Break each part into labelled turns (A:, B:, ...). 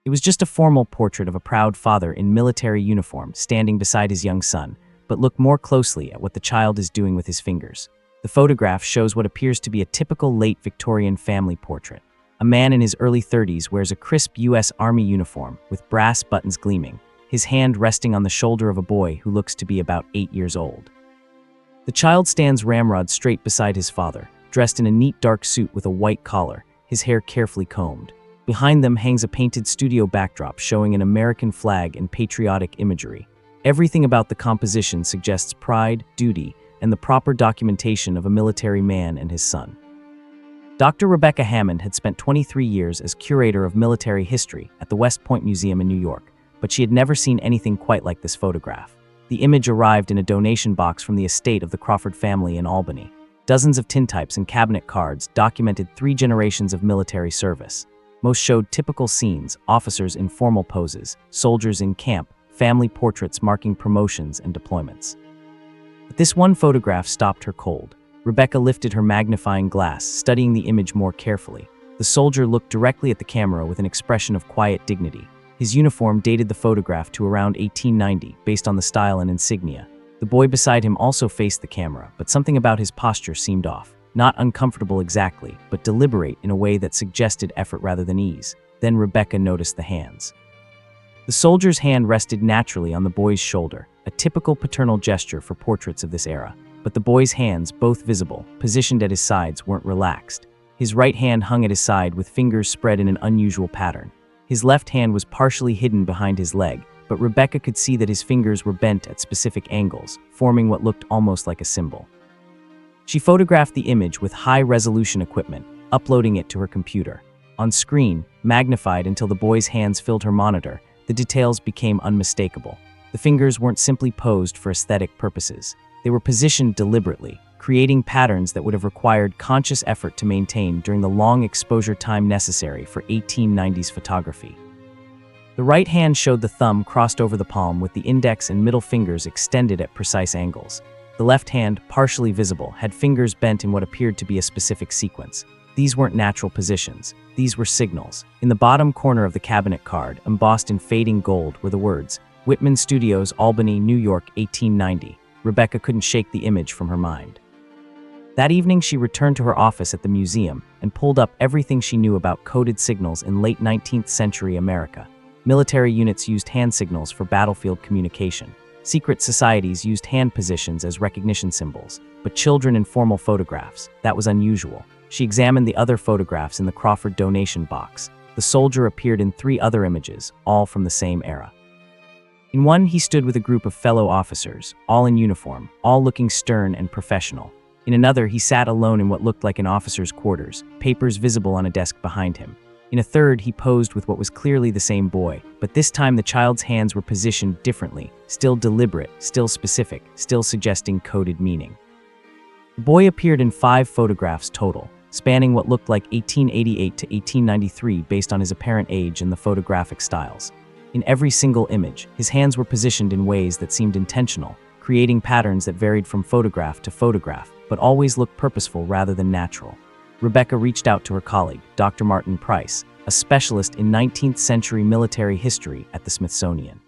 A: It was just a formal portrait of a proud father in military uniform standing beside his young son, but look more closely at what the child is doing with his fingers. The photograph shows what appears to be a typical late Victorian family portrait. A man in his early 30s wears a crisp U.S. Army uniform with brass buttons gleaming, his hand resting on the shoulder of a boy who looks to be about 8 years old. The child stands ramrod straight beside his father, dressed in a neat dark suit with a white collar, his hair carefully combed. Behind them hangs a painted studio backdrop showing an American flag and patriotic imagery. Everything about the composition suggests pride, duty, and the proper documentation of a military man and his son. Dr. Rebecca Hammond had spent 23 years as curator of military history at the West Point Museum in New York, but she had never seen anything quite like this photograph. The image arrived in a donation box from the estate of the Crawford family in Albany. Dozens of tintypes and cabinet cards documented 3 generations of military service. Most showed typical scenes, officers in formal poses, soldiers in camp, family portraits marking promotions and deployments. But this one photograph stopped her cold. Rebecca lifted her magnifying glass, studying the image more carefully. The soldier looked directly at the camera with an expression of quiet dignity. His uniform dated the photograph to around 1890, based on the style and insignia. The boy beside him also faced the camera, but something about his posture seemed off. Not uncomfortable exactly, but deliberate in a way that suggested effort rather than ease. Then Rebecca noticed the hands. The soldier's hand rested naturally on the boy's shoulder, a typical paternal gesture for portraits of this era. But the boy's hands, both visible, positioned at his sides, weren't relaxed. His right hand hung at his side with fingers spread in an unusual pattern. His left hand was partially hidden behind his leg, but Rebecca could see that his fingers were bent at specific angles, forming what looked almost like a symbol. She photographed the image with high-resolution equipment, uploading it to her computer. On screen, magnified until the boy's hands filled her monitor, the details became unmistakable. The fingers weren't simply posed for aesthetic purposes. They were positioned deliberately, creating patterns that would have required conscious effort to maintain during the long exposure time necessary for 1890s photography. The right hand showed the thumb crossed over the palm with the index and middle fingers extended at precise angles. The left hand, partially visible, had fingers bent in what appeared to be a specific sequence. These weren't natural positions. These were signals. In the bottom corner of the cabinet card, embossed in fading gold, were the words, Whitman Studios, Albany, New York, 1890. Rebecca couldn't shake the image from her mind. That evening, she returned to her office at the museum and pulled up everything she knew about coded signals in late 19th century America. Military units used hand signals for battlefield communication. Secret societies used hand positions as recognition symbols, but children in formal photographs, that was unusual. She examined the other photographs in the Crawford donation box. The soldier appeared in 3 other images, all from the same era. In one, he stood with a group of fellow officers, all in uniform, all looking stern and professional. In another, he sat alone in what looked like an officer's quarters, papers visible on a desk behind him. In a third, he posed with what was clearly the same boy, but this time the child's hands were positioned differently, still deliberate, still specific, still suggesting coded meaning. The boy appeared in 5 photographs total, spanning what looked like 1888 to 1893 based on his apparent age and the photographic styles. In every single image, his hands were positioned in ways that seemed intentional, creating patterns that varied from photograph to photograph, but always looked purposeful rather than natural. Rebecca reached out to her colleague, Dr. Martin Price, a specialist in 19th century military history at the Smithsonian.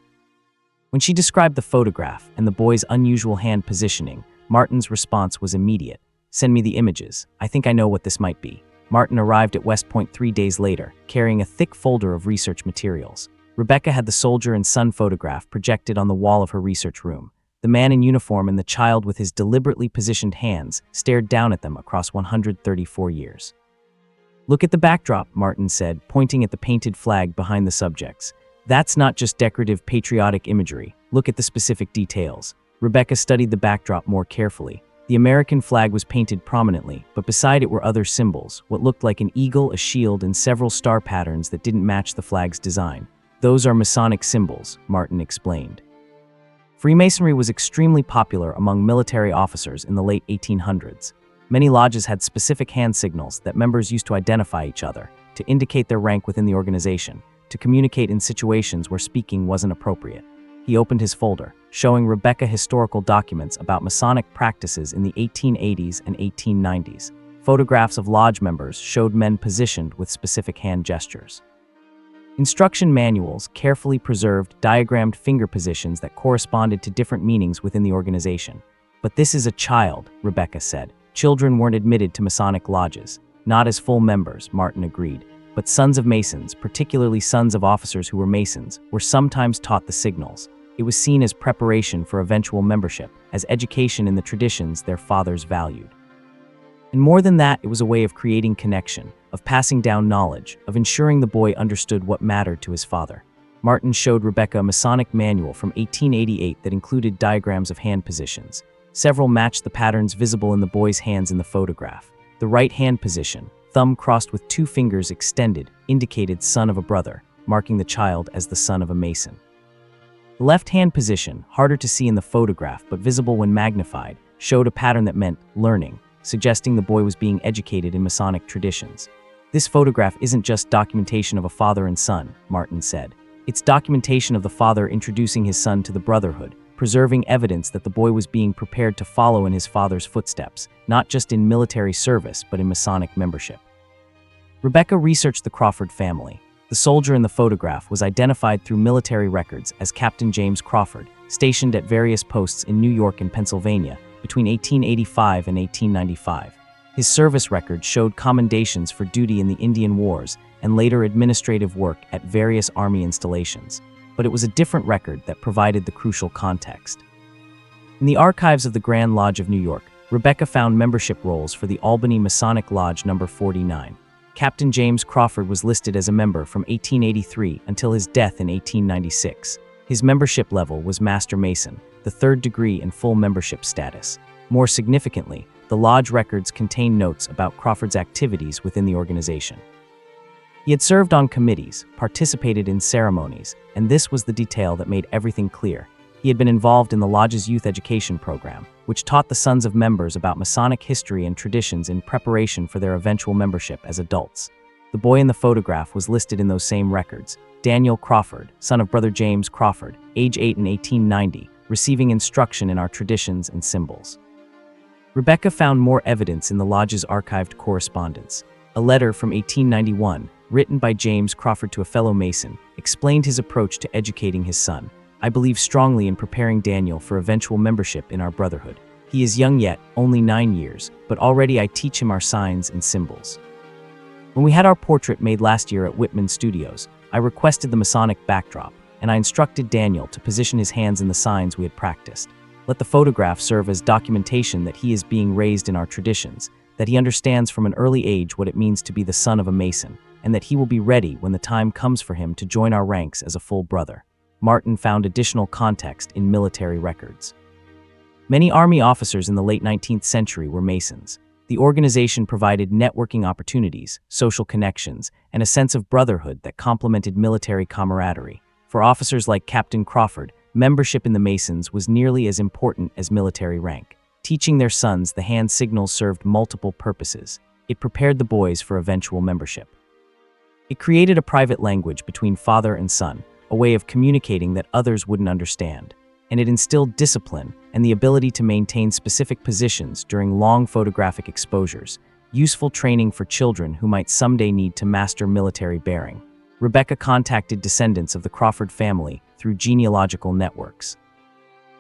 A: When she described the photograph and the boy's unusual hand positioning, Martin's response was immediate. "Send me the images. I think I know what this might be." Martin arrived at West Point 3 days later, carrying a thick folder of research materials. Rebecca had the soldier and son photograph projected on the wall of her research room. The man in uniform and the child with his deliberately positioned hands stared down at them across 134 years. "Look at the backdrop," Martin said, pointing at the painted flag behind the subjects. "That's not just decorative patriotic imagery. Look at the specific details." Rebecca studied the backdrop more carefully. The American flag was painted prominently, but beside it were other symbols, what looked like an eagle, a shield, and several star patterns that didn't match the flag's design. "Those are Masonic symbols," Martin explained. Freemasonry was extremely popular among military officers in the late 1800s. Many lodges had specific hand signals that members used to identify each other, to indicate their rank within the organization, to communicate in situations where speaking wasn't appropriate. He opened his folder, showing Rebecca historical documents about Masonic practices in the 1880s and 1890s. Photographs of lodge members showed men positioned with specific hand gestures. Instruction manuals carefully preserved diagrammed finger positions that corresponded to different meanings within the organization. But this is a child, Rebecca said. Children weren't admitted to Masonic lodges. Not as full members, Martin agreed. But sons of Masons, particularly sons of officers who were Masons, were sometimes taught the signals. It was seen as preparation for eventual membership, as education in the traditions their fathers valued. And more than that, it was a way of creating connection, of passing down knowledge, of ensuring the boy understood what mattered to his father. Martin showed Rebecca a Masonic manual from 1888 that included diagrams of hand positions. Several matched the patterns visible in the boy's hands in the photograph. The right hand position, thumb crossed with 2 fingers extended, indicated son of a brother, marking the child as the son of a Mason. The left hand position, harder to see in the photograph but visible when magnified, showed a pattern that meant learning, suggesting the boy was being educated in Masonic traditions. This photograph isn't just documentation of a father and son, Martin said. It's documentation of the father introducing his son to the brotherhood, preserving evidence that the boy was being prepared to follow in his father's footsteps, not just in military service but in Masonic membership. Rebecca researched the Crawford family. The soldier in the photograph was identified through military records as Captain James Crawford, stationed at various posts in New York and Pennsylvania between 1885 and 1895. His service record showed commendations for duty in the Indian Wars and later administrative work at various army installations. But it was a different record that provided the crucial context. In the archives of the Grand Lodge of New York, Rebecca found membership rolls for the Albany Masonic Lodge No. 49. Captain James Crawford was listed as a member from 1883 until his death in 1896. His membership level was Master Mason, the 3rd degree and full membership status. More significantly, the lodge records contain notes about Crawford's activities within the organization. He had served on committees, participated in ceremonies, and this was the detail that made everything clear. He had been involved in the lodge's youth education program, which taught the sons of members about Masonic history and traditions in preparation for their eventual membership as adults. The boy in the photograph was listed in those same records, Daniel Crawford, son of Brother James Crawford, age 8 in 1890, receiving instruction in our traditions and symbols. Rebecca found more evidence in the lodge's archived correspondence. A letter from 1891, written by James Crawford to a fellow Mason, explained his approach to educating his son. I believe strongly in preparing Daniel for eventual membership in our brotherhood. He is young yet, only 9 years, but already I teach him our signs and symbols. When we had our portrait made last year at Whitman Studios, I requested the Masonic backdrop, and I instructed Daniel to position his hands in the signs we had practiced. Let the photograph serve as documentation that he is being raised in our traditions, that he understands from an early age what it means to be the son of a Mason, and that he will be ready when the time comes for him to join our ranks as a full brother. Martin found additional context in military records. Many Army officers in the late 19th century were Masons. The organization provided networking opportunities, social connections, and a sense of brotherhood that complemented military camaraderie. For officers like Captain Crawford, membership in the Masons was nearly as important as military rank. Teaching their sons the hand signals served multiple purposes. It prepared the boys for eventual membership. It created a private language between father and son, a way of communicating that others wouldn't understand. And it instilled discipline and the ability to maintain specific positions during long photographic exposures, useful training for children who might someday need to master military bearing. Rebecca contacted descendants of the Crawford family through genealogical networks.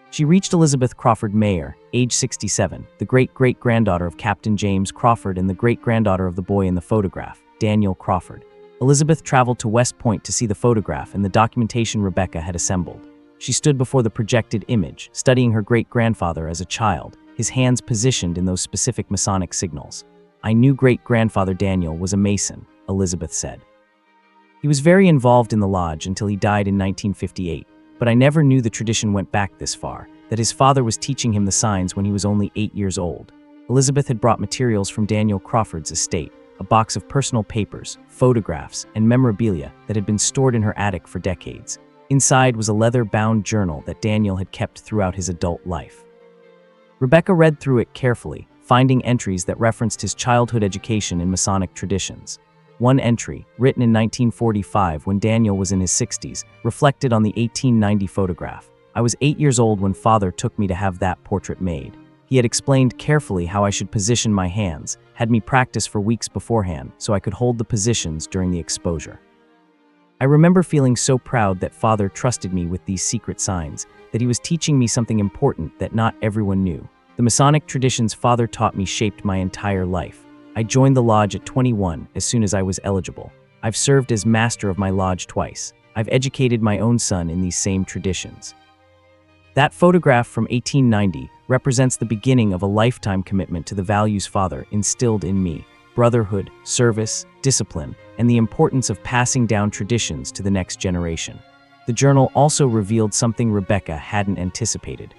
A: She reached Elizabeth Crawford Mayer, age 67, the great-great-granddaughter of Captain James Crawford and the great-granddaughter of the boy in the photograph, Daniel Crawford. Elizabeth traveled to West Point to see the photograph and the documentation Rebecca had assembled. She stood before the projected image, studying her great-grandfather as a child, his hands positioned in those specific Masonic signals. I knew great-grandfather Daniel was a Mason, Elizabeth said. He was very involved in the lodge until he died in 1958, but I never knew the tradition went back this far, that his father was teaching him the signs when he was only 8 years old. Elizabeth had brought materials from Daniel Crawford's estate, a box of personal papers, photographs, and memorabilia that had been stored in her attic for decades. Inside was a leather-bound journal that Daniel had kept throughout his adult life. Rebecca read through it carefully, finding entries that referenced his childhood education in Masonic traditions. One entry, written in 1945 when Daniel was in his 60s, reflected on the 1890 photograph. I was 8 years old when Father took me to have that portrait made. He had explained carefully how I should position my hands, had me practice for weeks beforehand so I could hold the positions during the exposure. I remember feeling so proud that Father trusted me with these secret signs, that he was teaching me something important that not everyone knew. The Masonic traditions Father taught me shaped my entire life. I joined the lodge at 21 as soon as I was eligible. I've served as master of my lodge twice. I've educated my own son in these same traditions. That photograph from 1890 represents the beginning of a lifetime commitment to the values Father instilled in me: brotherhood, service, discipline, and the importance of passing down traditions to the next generation. The journal also revealed something Rebecca hadn't anticipated.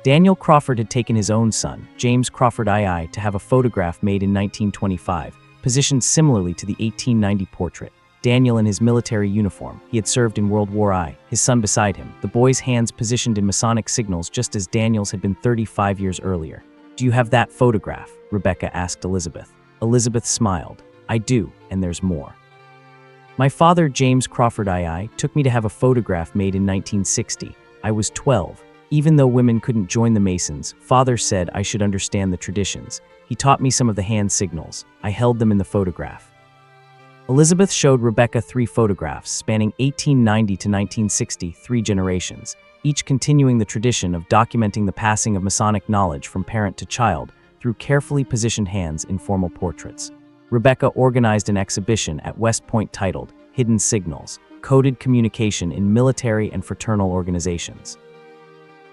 A: Daniel Crawford had taken his own son, James Crawford II, to have a photograph made in 1925, positioned similarly to the 1890 portrait. Daniel in his military uniform. He had served in World War I, his son beside him, the boy's hands positioned in Masonic signals just as Daniel's had been 35 years earlier. "Do you have that photograph?" Rebecca asked Elizabeth. Elizabeth smiled. "I do, and there's more. My father, James Crawford II, took me to have a photograph made in 1960. I was 12. Even though women couldn't join the Masons, Father said I should understand the traditions. He taught me some of the hand signals. I held them in the photograph." Elizabeth showed Rebecca 3 photographs spanning 1890 to 1960, 3 generations, each continuing the tradition of documenting the passing of Masonic knowledge from parent to child through carefully positioned hands in formal portraits. Rebecca organized an exhibition at West Point titled Hidden Signals: Coded Communication in Military and Fraternal Organizations.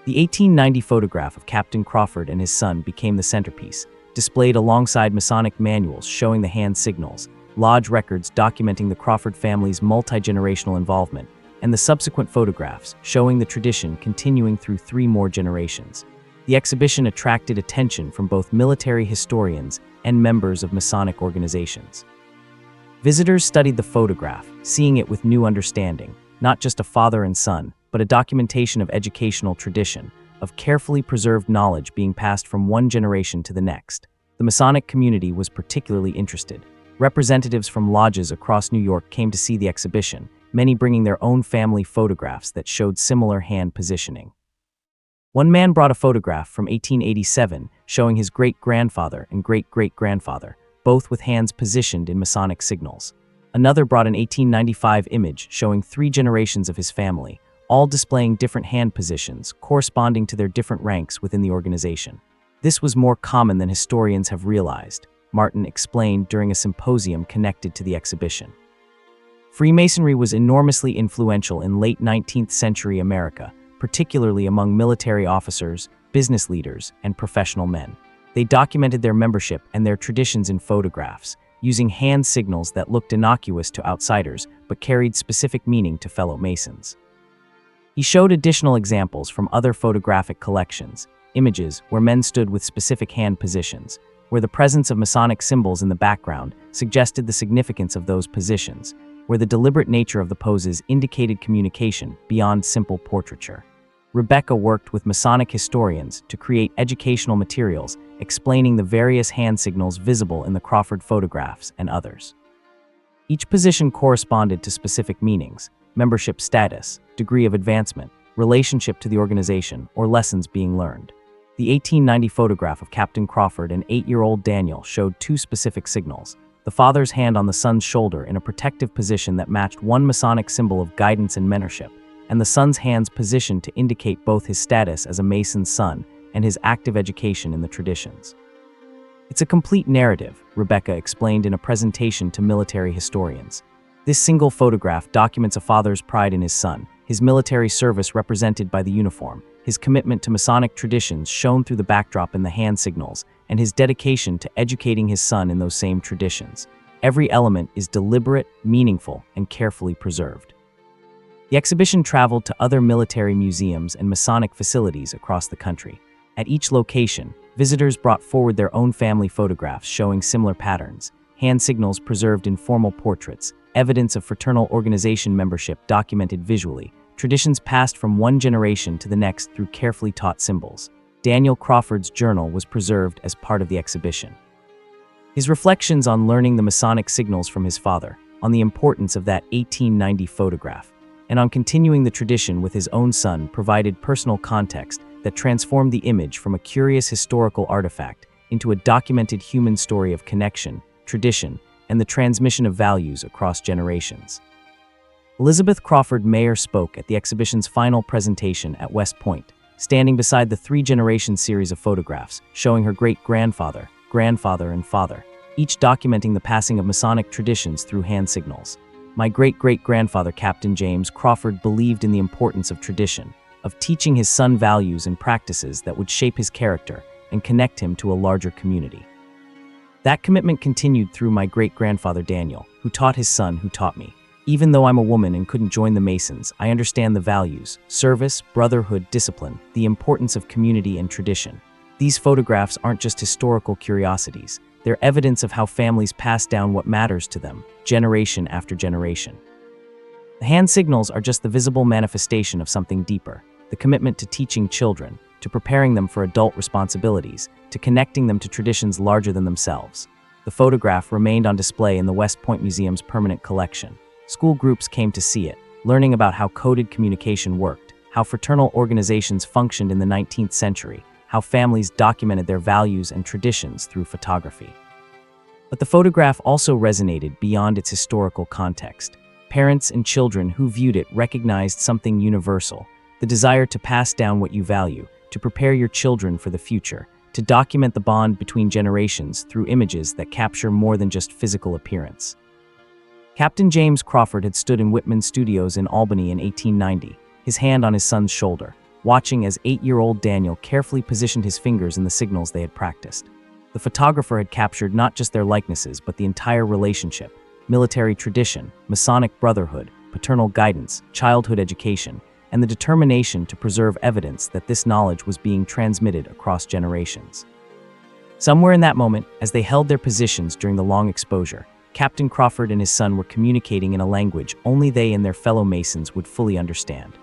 A: The 1890 photograph of Captain Crawford and his son became the centerpiece, displayed alongside Masonic manuals showing the hand signals, lodge records documenting the Crawford family's multi-generational involvement, and the subsequent photographs showing the tradition continuing through 3 more generations. The exhibition attracted attention from both military historians and members of Masonic organizations. Visitors studied the photograph, seeing it with new understanding, not just a father and son, but a documentation of educational tradition, of carefully preserved knowledge being passed from one generation to the next. The Masonic community was particularly interested. Representatives from lodges across New York came to see the exhibition, many bringing their own family photographs that showed similar hand positioning. One man brought a photograph from 1887 showing his great-grandfather and great-great-grandfather, both with hands positioned in Masonic signals. Another brought an 1895 image showing 3 generations of his family, all displaying different hand positions corresponding to their different ranks within the organization. This was more common than historians have realized, Martin explained during a symposium connected to the exhibition. Freemasonry was enormously influential in late 19th century America, particularly among military officers, business leaders, and professional men. They documented their membership and their traditions in photographs, using hand signals that looked innocuous to outsiders but carried specific meaning to fellow Masons. He showed additional examples from other photographic collections, images where men stood with specific hand positions, where the presence of Masonic symbols in the background suggested the significance of those positions, where the deliberate nature of the poses indicated communication beyond simple portraiture. Rebecca worked with Masonic historians to create educational materials explaining the various hand signals visible in the Crawford photographs and others. Each position corresponded to specific meanings: membership status, degree of advancement, relationship to the organization, or lessons being learned. The 1890 photograph of Captain Crawford and 8-year-old Daniel showed 2 specific signals: the father's hand on the son's shoulder in a protective position that matched one Masonic symbol of guidance and mentorship, and the son's hands positioned to indicate both his status as a Mason's son and his active education in the traditions. "It's a complete narrative," Rebecca explained in a presentation to military historians. "This single photograph documents a father's pride in his son, his military service represented by the uniform, his commitment to Masonic traditions shown through the backdrop in the hand signals, and his dedication to educating his son in those same traditions. Every element is deliberate, meaningful, and carefully preserved." The exhibition traveled to other military museums and Masonic facilities across the country. At each location, visitors brought forward their own family photographs showing similar patterns, hand signals preserved in formal portraits, evidence of fraternal organization membership documented visually, traditions passed from one generation to the next through carefully taught symbols. Daniel Crawford's journal was preserved as part of the exhibition. His reflections on learning the Masonic signals from his father, on the importance of that 1890 photograph, and on continuing the tradition with his own son provided personal context that transformed the image from a curious historical artifact into a documented human story of connection, tradition, and the transmission of values across generations. Elizabeth Crawford Mayer spoke at the exhibition's final presentation at West Point, standing beside the three-generation series of photographs showing her great-grandfather, grandfather, and father, each documenting the passing of Masonic traditions through hand signals. My great-great-grandfather, Captain James Crawford, believed in the importance of tradition, of teaching his son values and practices that would shape his character and connect him to a larger community. That commitment continued through my great-grandfather Daniel, who taught his son who taught me. Even though I'm a woman and couldn't join the Masons, I understand the values, service, brotherhood, discipline, the importance of community and tradition. These photographs aren't just historical curiosities. They're evidence of how families pass down what matters to them, generation after generation. The hand signals are just the visible manifestation of something deeper, the commitment to teaching children, to preparing them for adult responsibilities, to connecting them to traditions larger than themselves. The photograph remained on display in the West Point Museum's permanent collection. School groups came to see it, learning about how coded communication worked, how fraternal organizations functioned in the 19th century, how families documented their values and traditions through photography. But the photograph also resonated beyond its historical context. Parents and children who viewed it recognized something universal, the desire to pass down what you value, to prepare your children for the future, to document the bond between generations through images that capture more than just physical appearance. Captain James Crawford had stood in Whitman Studios in Albany in 1890, his hand on his son's shoulder, watching as 8-year-old Daniel carefully positioned his fingers in the signals they had practiced. The photographer had captured not just their likenesses, but the entire relationship: military tradition, Masonic brotherhood, paternal guidance, childhood education, and the determination to preserve evidence that this knowledge was being transmitted across generations. Somewhere in that moment, as they held their positions during the long exposure, Captain Crawford and his son were communicating in a language only they and their fellow Masons would fully understand.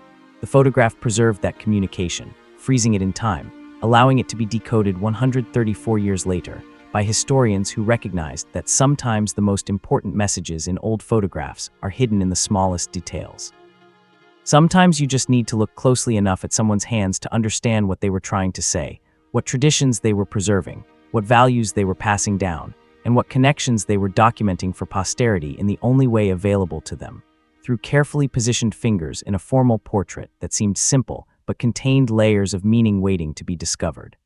A: The photograph preserved that communication, freezing it in time, allowing it to be decoded 134 years later by historians who recognized that sometimes the most important messages in old photographs are hidden in the smallest details. Sometimes you just need to look closely enough at someone's hands to understand what they were trying to say, what traditions they were preserving, what values they were passing down, and what connections they were documenting for posterity in the only way available to them, through carefully positioned fingers in a formal portrait that seemed simple but contained layers of meaning waiting to be discovered.